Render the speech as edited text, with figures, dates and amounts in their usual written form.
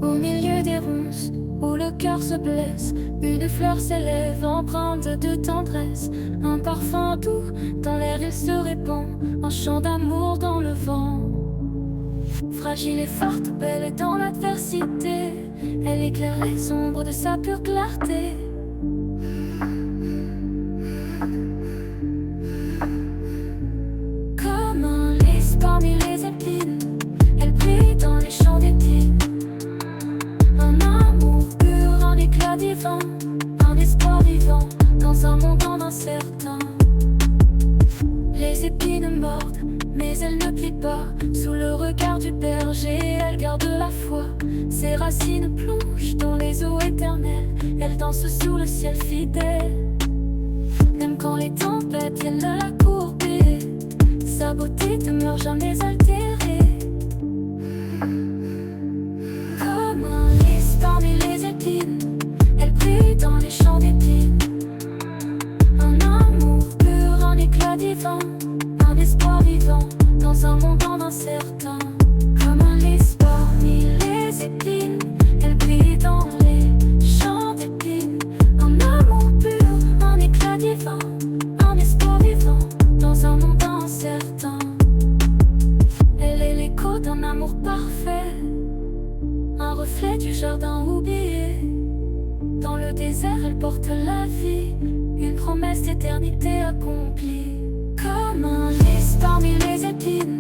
Au milieu des ronces, où le cœur se blesse, une fleur s'élève empreinte de tendresse. Un parfum doux, dans l'air il se répand, un chant d'amour dans le vent. Fragile et forte, belle dans l'adversité, elle éclaire les ombres de sa pure clarté. Comme un lys parmi les épines, elle brille dans les champs d'épines. Un amour pur, un éclat divin, un espoir vivant dans un monde incertain. Les épines mordent, mais elle ne plie pas. Sous le regard du berger, elle garde la foi. Ses racines plongent dans les eaux éternelles, elle danse sous le ciel fidèle. Même quand les tempêtes viennent la courber, sa beauté demeure jamais altérée. Comme un lys parmi les épines, elle brille dans les champs d'épines. Un amour pur, un éclat divin, un espoir vivant dans un monde incertain. Comme un lys parmi les épines, elle brille dans les champs d'épines. Un amour pur, un éclat divin, un espoir vivant dans un monde incertain. Elle est l'écho d'un amour parfait, un reflet du jardin oublié. Dans le désert, elle porte la vie, une promesse d'éternité accomplie. Comme un lys parmi les épines,